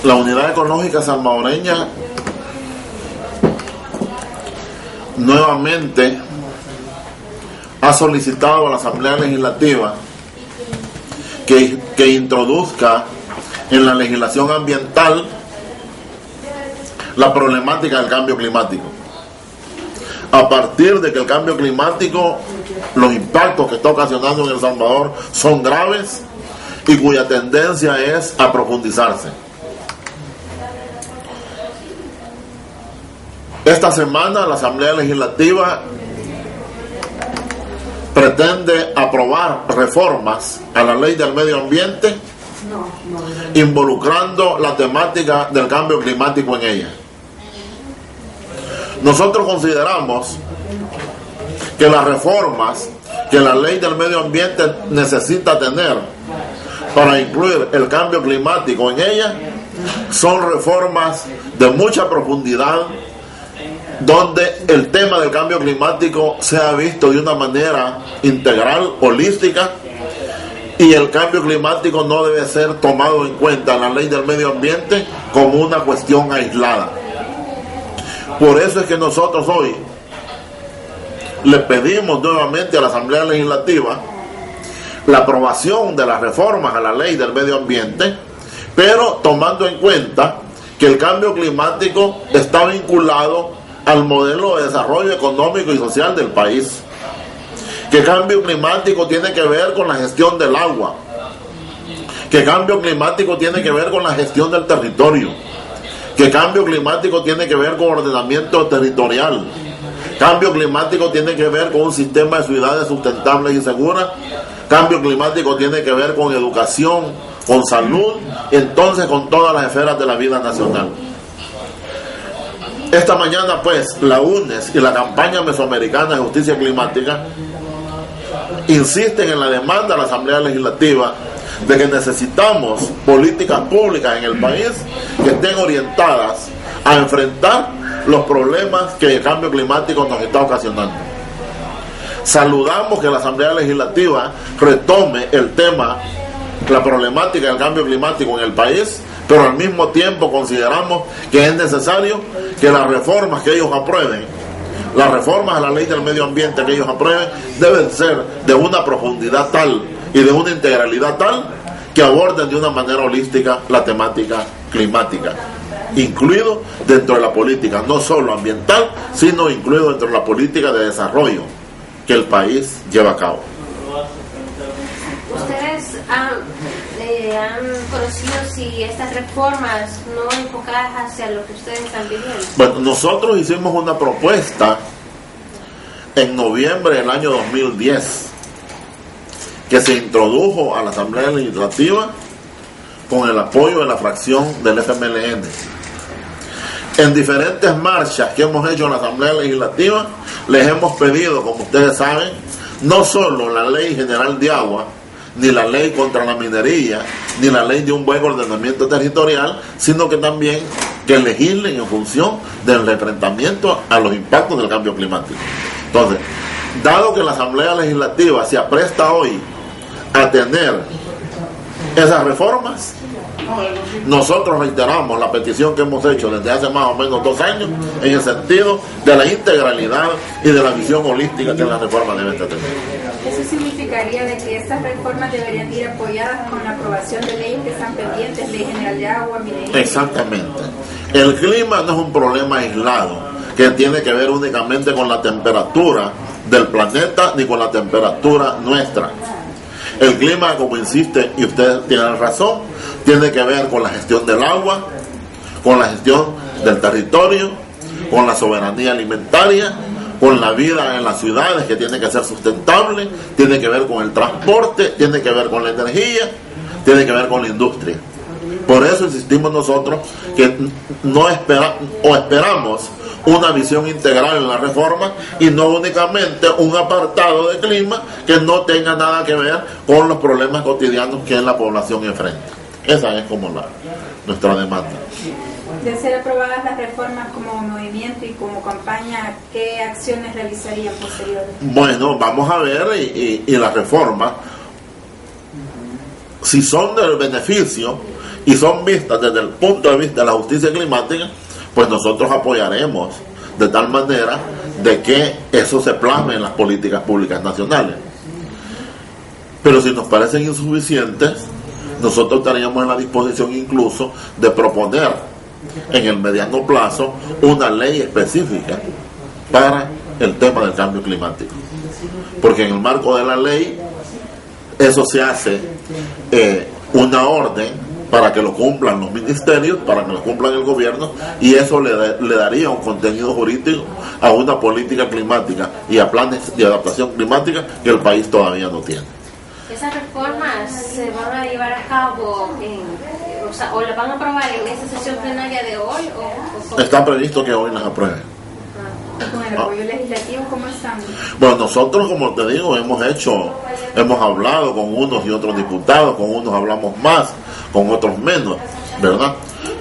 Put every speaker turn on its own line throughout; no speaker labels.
La Unidad Ecológica Salvadoreña nuevamente ha solicitado a la Asamblea Legislativa que introduzca en la legislación ambiental la problemática del cambio climático. A partir de que el cambio climático, los impactos que está ocasionando en El Salvador son graves y cuya tendencia es a profundizarse. Esta semana la Asamblea Legislativa pretende aprobar reformas a la Ley del Medio Ambiente involucrando la temática del cambio climático en ella. Nosotros consideramos que las reformas que la Ley del Medio Ambiente necesita tener para incluir el cambio climático en ella son reformas de mucha profundidad, donde el tema del cambio climático sea visto de una manera integral, holística, y el cambio climático no debe ser tomado en cuenta en la Ley del Medio Ambiente como una cuestión aislada. Por eso es que nosotros hoy le pedimos nuevamente a la Asamblea Legislativa la aprobación de las reformas a la Ley del Medio Ambiente, pero tomando en cuenta que el cambio climático está vinculado al modelo de desarrollo económico y social del país, que el cambio climático tiene que ver con la gestión del agua, que el cambio climático tiene que ver con la gestión del territorio, que el cambio climático tiene que ver con ordenamiento territorial, cambio climático tiene que ver con un sistema de ciudades sustentables y seguras, cambio climático tiene que ver con educación, con salud, entonces con todas las esferas de la vida nacional. Esta mañana pues la UNES y la campaña mesoamericana de justicia climática insisten en la demanda de la Asamblea Legislativa de que necesitamos políticas públicas en el país que estén orientadas a enfrentar los problemas que el cambio climático nos está ocasionando. Saludamos que la Asamblea Legislativa retome el tema, la problemática del cambio climático en el país, pero al mismo tiempo consideramos que es necesario que las reformas que ellos aprueben, las reformas a la Ley del Medio Ambiente que ellos aprueben, deben ser de una profundidad tal y de una integralidad tal que aborden de una manera holística la temática climática, incluido dentro de la política, no solo ambiental, sino incluido dentro de la política de desarrollo que el país lleva a cabo.
¿Ustedes han conocido si estas reformas no enfocadas hacia lo que ustedes están pidiendo?
Bueno, nosotros hicimos una propuesta en noviembre del año 2010 que se introdujo a la Asamblea Legislativa con el apoyo de la fracción del FMLN. En diferentes marchas que hemos hecho en la Asamblea Legislativa les hemos pedido, como ustedes saben, no solo la Ley General de Agua, ni la ley contra la minería, ni la ley de un buen ordenamiento territorial, sino que también que legislen en función del enfrentamiento a los impactos del cambio climático. Entonces, dado que la Asamblea Legislativa se apresta hoy a tener esas reformas, nosotros reiteramos la petición que hemos hecho desde hace más o menos 2 años en el sentido de la integralidad y de la visión holística que la reforma debe tener.
¿Eso significaría de que estas reformas deberían ir apoyadas con la aprobación de leyes que están pendientes, Ley General de Agua, Minería?
Exactamente. El clima no es un problema aislado que tiene que ver únicamente con la temperatura del planeta ni con la temperatura nuestra. El clima, como insiste, y ustedes tienen razón, tiene que ver con la gestión del agua, con la gestión del territorio, con la soberanía alimentaria, con la vida en las ciudades que tiene que ser sustentable, tiene que ver con el transporte, tiene que ver con la energía, tiene que ver con la industria. Por eso insistimos nosotros que no esperamos una visión integral en la reforma y no únicamente un apartado de clima que no tenga nada que ver con los problemas cotidianos que la población enfrenta. Esa es como nuestra demanda.
De ser aprobadas las reformas como movimiento y como campaña, ¿qué acciones realizarían posteriores?
Bueno, vamos a ver y las reformas, si son del beneficio y son vistas desde el punto de vista de la justicia climática, pues nosotros apoyaremos de tal manera de que eso se plasme en las políticas públicas nacionales. Pero si nos parecen insuficientes, nosotros estaríamos en la disposición incluso de proponer en el mediano plazo una ley específica para el tema del cambio climático, porque en el marco de la ley eso se hace una orden para que lo cumplan los ministerios, para que lo cumplan el gobierno, y eso le daría un contenido jurídico a una política climática y a planes de adaptación climática que el país todavía no tiene.
¿Esas reformas se van a llevar a cabo o las van a aprobar en esta sesión plenaria de hoy?
Está previsto que hoy las aprueben.
¿Con el apoyo legislativo cómo están?
Bueno, nosotros, como te digo, hemos hablado con unos y otros diputados, con unos hablamos más, con otros menos, ¿verdad?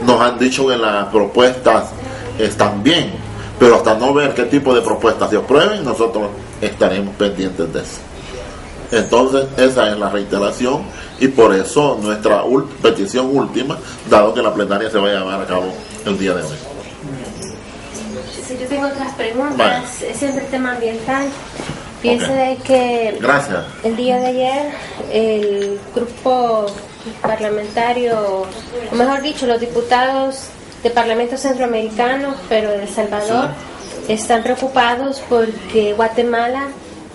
Nos han dicho que las propuestas están bien, pero hasta no ver qué tipo de propuestas se aprueben, nosotros estaremos pendientes de eso. Entonces, esa es la reiteración, y por eso nuestra petición última, dado que la plenaria se va a llevar a cabo el día de hoy.
Si yo tengo otras preguntas,
vale.
Es siempre el tema ambiental. Pienso de que
Gracias.
El día de ayer el grupo parlamentario, o mejor dicho, los diputados del Parlamento Centroamericano, pero de El Salvador, están preocupados porque Guatemala,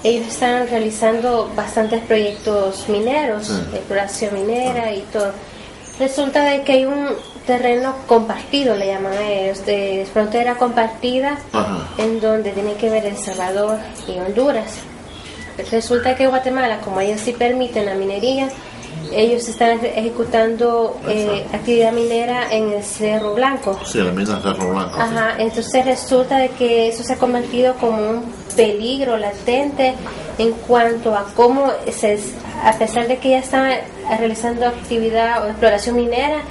ellos están realizando bastantes proyectos mineros, exploración minera y todo. Resulta de que hay un terreno compartido, le llaman a ellos, de frontera compartida, en donde tiene que ver El Salvador y Honduras. Resulta que Guatemala, como ellos sí permiten la minería, ellos están ejecutando actividad minera en el Cerro Blanco.
Sí, la mina Cerro Blanco.
Ajá, entonces resulta de que eso se ha convertido como un peligro latente en cuanto a cómo a pesar de que ya están realizando actividad o exploración minera,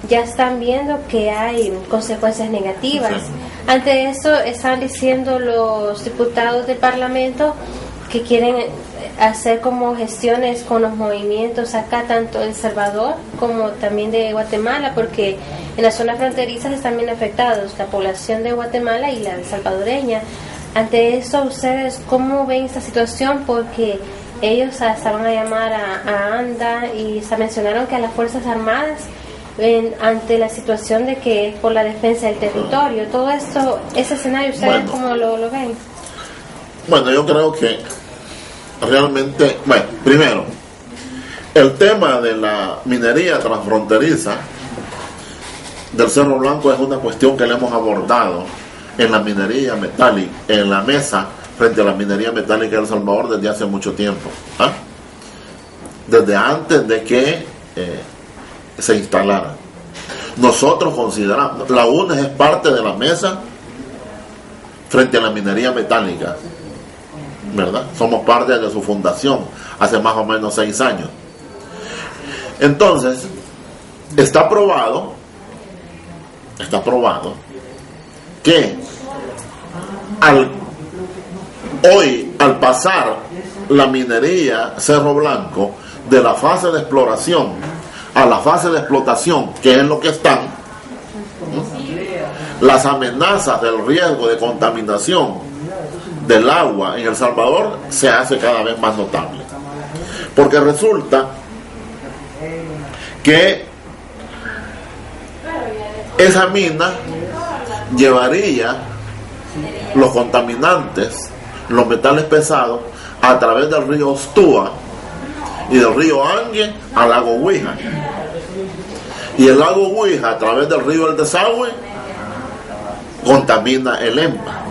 ya están viendo que hay consecuencias negativas.
Sí.
Ante eso están diciendo los diputados del Parlamento que quieren hacer como gestiones con los movimientos acá, tanto de El Salvador como también de Guatemala, porque en las zonas fronterizas están bien afectados la población de Guatemala y la salvadoreña. Ante eso, ¿ustedes cómo ven esta situación? Porque ellos hasta van a llamar a ANDA y se mencionaron que a las Fuerzas Armadas ante la situación de que es por la defensa del territorio. Todo esto, ese escenario, ¿ustedes cómo lo ven?
Bueno, yo creo que realmente, primero, el tema de la minería transfronteriza del Cerro Blanco es una cuestión que le hemos abordado en la minería metálica, en la mesa frente a la minería metálica de El Salvador desde hace mucho tiempo, desde antes de que se instalara. Nosotros consideramos, la UNES es parte de la mesa frente a la minería metálica, ¿verdad? Somos parte de su fundación hace más o menos 6 años. Entonces, está probado que al pasar la minería Cerro Blanco de la fase de exploración a la fase de explotación, que es lo que están, las amenazas del riesgo de contaminación del agua en El Salvador se hace cada vez más notable, porque resulta que esa mina llevaría los contaminantes, los metales pesados, a través del río Ostúa y del río Angue al lago Huija, y el lago Huija a través del río El Desagüe contamina el EMPA.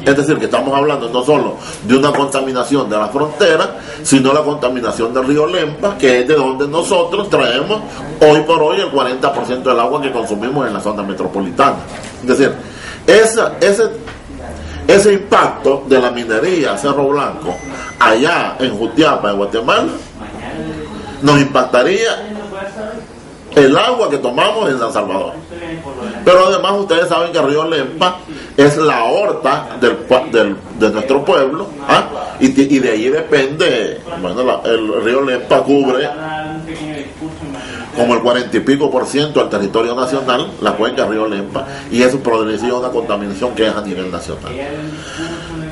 Es decir, que estamos hablando no solo de una contaminación de la frontera, sino la contaminación del río Lempa, que es de donde nosotros traemos hoy por hoy el 40% del agua que consumimos en la zona metropolitana. Es decir, ese impacto de la minería Cerro Blanco allá en Jutiapa, en Guatemala, nos impactaría el agua que tomamos en San Salvador. Pero además ustedes saben que el río Lempa es la aorta de nuestro pueblo, y de ahí depende, el río Lempa cubre como el 40 y pico % del territorio nacional, la cuenca Río Lempa, y eso produciría una contaminación que es a nivel nacional.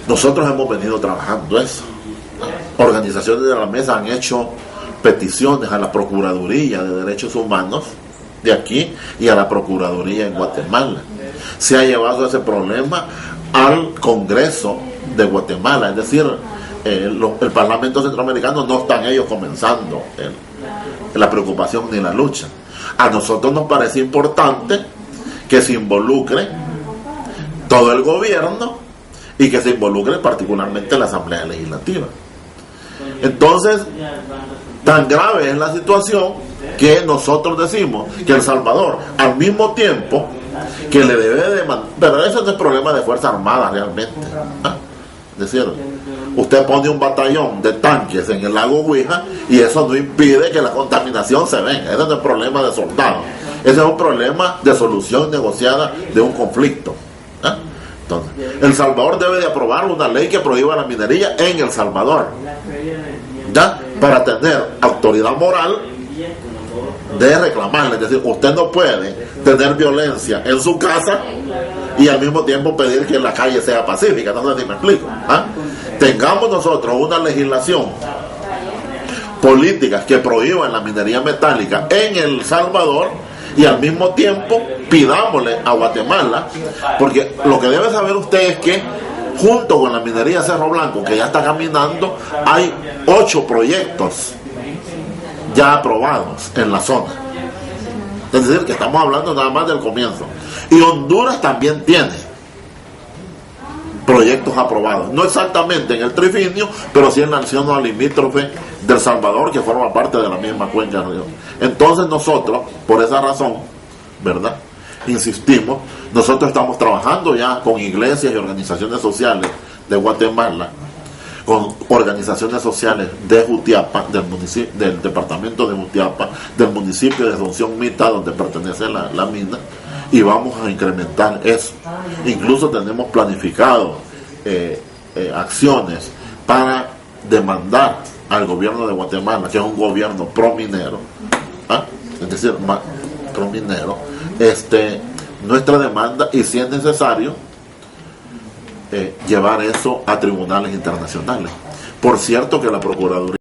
Nosotros hemos venido trabajando eso. Organizaciones de la mesa han hecho peticiones a la Procuraduría de Derechos Humanos de aquí y a la Procuraduría en Guatemala. Se ha llevado ese problema al Congreso de Guatemala, es decir, el Parlamento Centroamericano no están ellos comenzando la preocupación ni la lucha. A nosotros nos parece importante que se involucre todo el gobierno y que se involucre particularmente la Asamblea Legislativa. Entonces, tan grave es la situación que nosotros decimos que El Salvador, al mismo tiempo que le debe de mandar, pero eso no es problema de Fuerza Armada realmente, ¿ah? Es decir, usted pone un batallón de tanques en el lago Huija y eso no impide que la contaminación se venga. Ese no es problema de soldados, ese es un problema de solución negociada de un conflicto, ¿ah? Entonces, El Salvador debe de aprobar una ley que prohíba la minería en El Salvador, ¿ya? Para tener autoridad moral de reclamarle. Es decir, usted no puede tener violencia en su casa y al mismo tiempo pedir que la calle sea pacífica. No sé si me explico, ¿ah? Tengamos nosotros una legislación política que prohíba la minería metálica en El Salvador y al mismo tiempo pidámosle a Guatemala, porque lo que debe saber usted es que junto con la minería Cerro Blanco, que ya está caminando, hay 8 proyectos ya aprobados en la zona. Es decir, que estamos hablando nada más del comienzo. Y Honduras también tiene proyectos aprobados, no exactamente en el trifinio, pero sí en la zona limítrofe del Salvador, que forma parte de la misma cuenca río. Entonces nosotros, por esa razón, ¿verdad?, insistimos, nosotros estamos trabajando ya con iglesias y organizaciones sociales de Guatemala, con organizaciones sociales de Jutiapa, del departamento de Jutiapa, del municipio de Asunción Mita, donde pertenece la mina, y vamos a incrementar eso. Incluso tenemos planificado acciones para demandar al gobierno de Guatemala, que es un gobierno pro-minero, ¿ah?, es decir, pro-minero, nuestra demanda, y si es necesario llevar eso a tribunales internacionales. Por cierto que la Procuraduría